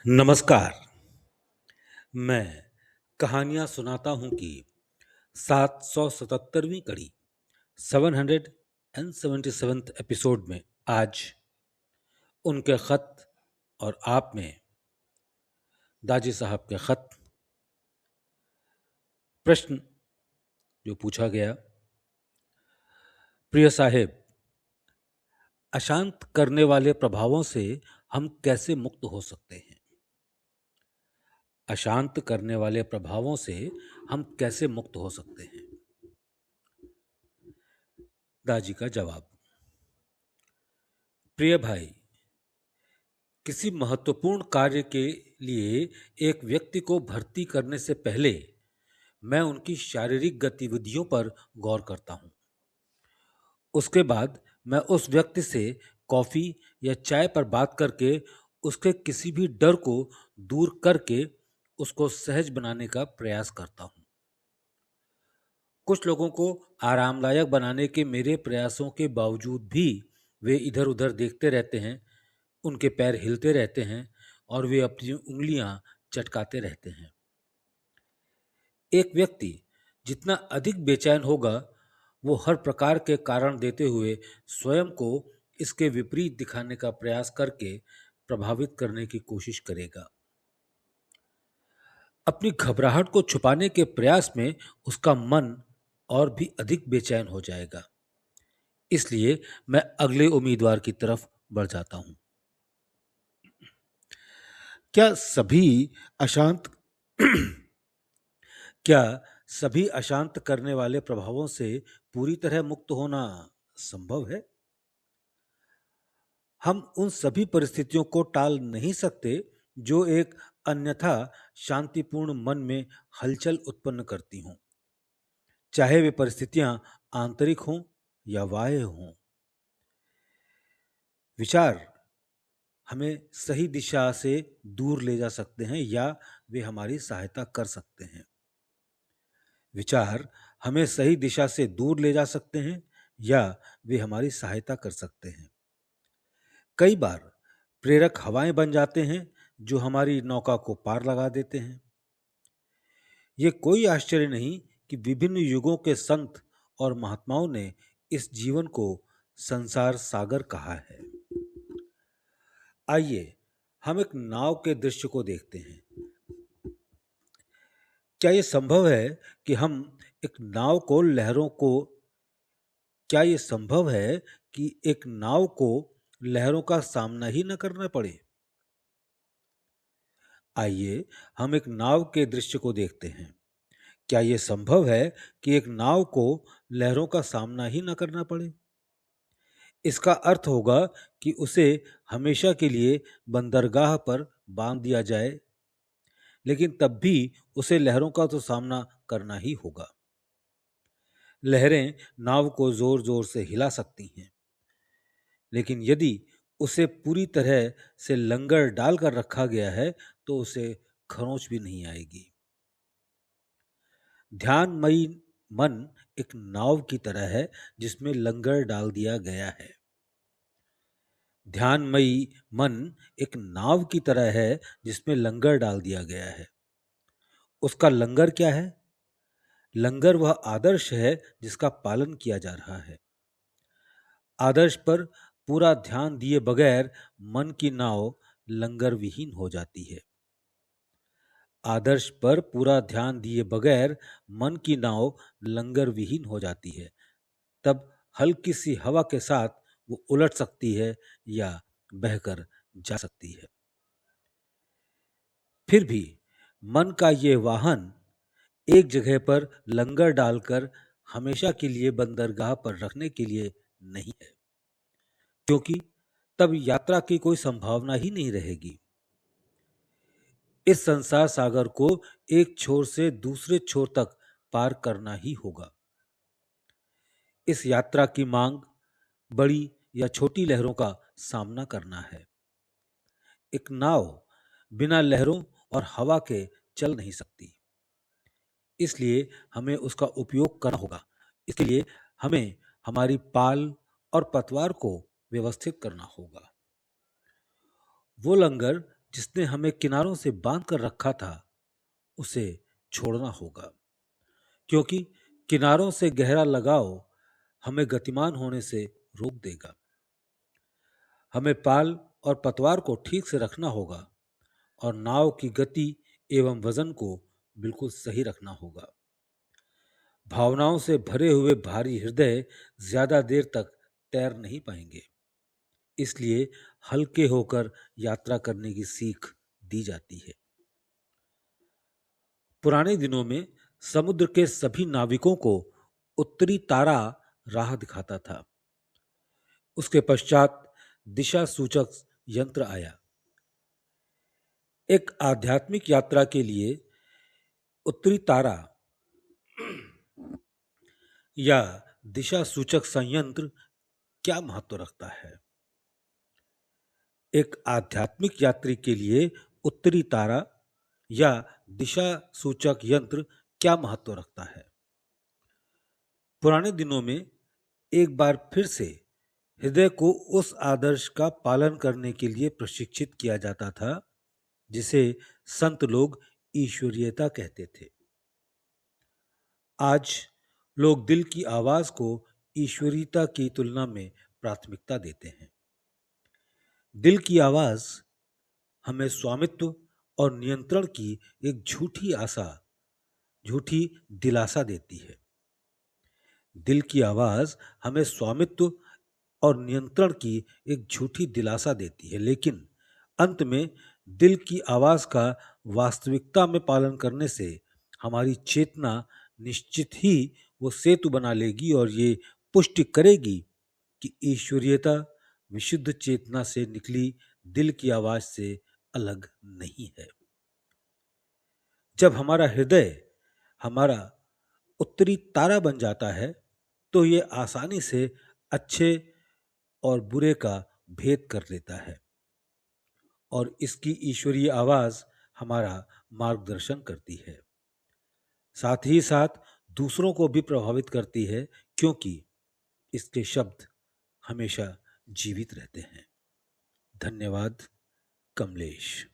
नमस्कार। मैं कहानियां सुनाता हूं कि 777वीं कड़ी 777th एपिसोड में आज उनके खत और आप में दाजी साहब के खत। प्रश्न जो पूछा गया, प्रिय साहेब, अशांत करने वाले प्रभावों से हम कैसे मुक्त हो सकते हैं? अशांत करने वाले प्रभावों से हम कैसे मुक्त हो सकते हैं? दाजी का जवाब। प्रिय भाई, किसी महत्वपूर्ण कार्य के लिए एक व्यक्ति को भर्ती करने से पहले मैं उनकी शारीरिक गतिविधियों पर गौर करता हूँ। उसके बाद मैं उस व्यक्ति से कॉफी या चाय पर बात करके उसके किसी भी डर को दूर करके उसको सहज बनाने का प्रयास करता हूँ। कुछ लोगों को आरामदायक बनाने के मेरे प्रयासों के बावजूद भी वे इधर उधर देखते रहते हैं, उनके पैर हिलते रहते हैं और वे अपनी उंगलियां चटकाते रहते हैं। एक व्यक्ति जितना अधिक बेचैन होगा, वो हर प्रकार के कारण देते हुए स्वयं को इसके विपरीत दिखाने का प्रयास करके प्रभावित करने की कोशिश करेगा। अपनी घबराहट को छुपाने के प्रयास में उसका मन और भी अधिक बेचैन हो जाएगा। इसलिए मैं अगले उम्मीदवार की तरफ बढ़ जाता हूं। क्या सभी अशांत क्या सभी अशांत करने वाले प्रभावों से पूरी तरह मुक्त होना संभव है? हम उन सभी परिस्थितियों को टाल नहीं सकते जो एक अन्यथा शांतिपूर्ण मन में हलचल उत्पन्न करती हों, चाहे वे परिस्थितियां आंतरिक हों या बाह्य हों। विचार हमें सही दिशा से दूर ले जा सकते हैं या वे हमारी सहायता कर सकते हैं। विचार हमें सही दिशा से दूर ले जा सकते हैं या वे हमारी सहायता कर सकते हैं। कई बार प्रेरक हवाएं बन जाते हैं जो हमारी नौका को पार लगा देते हैं। ये कोई आश्चर्य नहीं कि विभिन्न युगों के संत और महात्माओं ने इस जीवन को संसार सागर कहा है। आइए हम एक नाव के दृश्य को देखते हैं। क्या ये संभव है कि हम एक नाव को लहरों को क्या ये संभव है कि एक नाव को लहरों का सामना ही न करना पड़े? आइए हम एक नाव के दृश्य को देखते हैं। क्या ये संभव है कि एक नाव को लहरों का सामना ही न करना पड़े? इसका अर्थ होगा कि उसे हमेशा के लिए बंदरगाह पर बांध दिया जाए, लेकिन तब भी उसे लहरों का तो सामना करना ही होगा। लहरें नाव को जोर जोर से हिला सकती हैं, लेकिन यदि उसे पूरी तरह से लंगर डालकर रखा गया है तो उसे खरोंच भी नहीं आएगी। ध्यानमयी मन एक नाव की तरह है जिसमें लंगर डाल दिया गया है। ध्यानमयी मन एक नाव की तरह है जिसमें लंगर डाल दिया गया है। उसका लंगर क्या है? लंगर वह आदर्श है जिसका पालन किया जा रहा है। आदर्श पर पूरा ध्यान दिए बगैर मन की नाव लंगर विहीन हो जाती है। आदर्श पर पूरा ध्यान दिए बगैर मन की नाव लंगर विहीन हो जाती है। तब हल्की सी हवा के साथ वो उलट सकती है या बहकर जा सकती है। फिर भी मन का ये वाहन एक जगह पर लंगर डालकर हमेशा के लिए बंदरगाह पर रखने के लिए नहीं है, क्योंकि तब यात्रा की कोई संभावना ही नहीं रहेगी। इस संसार सागर को एक छोर से दूसरे छोर तक पार करना ही होगा। इस यात्रा की मांग बड़ी या छोटी लहरों का सामना करना है। एक नाव बिना लहरों और हवा के चल नहीं सकती, इसलिए हमें उसका उपयोग करना होगा। इसके लिए हमें हमारी पाल और पतवार को व्यवस्थित करना होगा। वो लंगर जिसने हमें किनारों से बांध कर रखा था उसे छोड़ना होगा, क्योंकि किनारों से गहरा लगाव हमें गतिमान होने से रोक देगा। हमें पाल और पतवार को ठीक से रखना होगा और नाव की गति एवं वजन को बिल्कुल सही रखना होगा। भावनाओं से भरे हुए भारी हृदय ज्यादा देर तक तैर नहीं पाएंगे, इसलिए हल्के होकर यात्रा करने की सीख दी जाती है। पुराने दिनों में समुद्र के सभी नाविकों को उत्तरी तारा राह दिखाता था। उसके पश्चात दिशा सूचक यंत्र आया। एक आध्यात्मिक यात्रा के लिए उत्तरी तारा या दिशा सूचक संयंत्र क्या महत्व रखता है? एक आध्यात्मिक यात्री के लिए उत्तरी तारा या दिशा सूचक यंत्र क्या महत्व रखता है? पुराने दिनों में एक बार फिर से हृदय को उस आदर्श का पालन करने के लिए प्रशिक्षित किया जाता था जिसे संत लोग ईश्वरीयता कहते थे। आज लोग दिल की आवाज को ईश्वरीयता की तुलना में प्राथमिकता देते हैं। दिल की आवाज हमें स्वामित्व और नियंत्रण की एक झूठी दिलासा देती है। दिल की आवाज हमें स्वामित्व और नियंत्रण की एक झूठी दिलासा देती है, लेकिन अंत में दिल की आवाज का वास्तविकता में पालन करने से हमारी चेतना निश्चित ही वो सेतु बना लेगी और ये पुष्टि करेगी कि ईश्वरीयता विशुद्ध चेतना से निकली दिल की आवाज से अलग नहीं है। जब हमारा हृदय हमारा उत्तरी तारा बन जाता है तो ये आसानी से अच्छे और बुरे का भेद कर लेता है और इसकी ईश्वरीय आवाज हमारा मार्गदर्शन करती है, साथ ही साथ दूसरों को भी प्रभावित करती है, क्योंकि इसके शब्द हमेशा जीवित रहते हैं। धन्यवाद। कमलेश।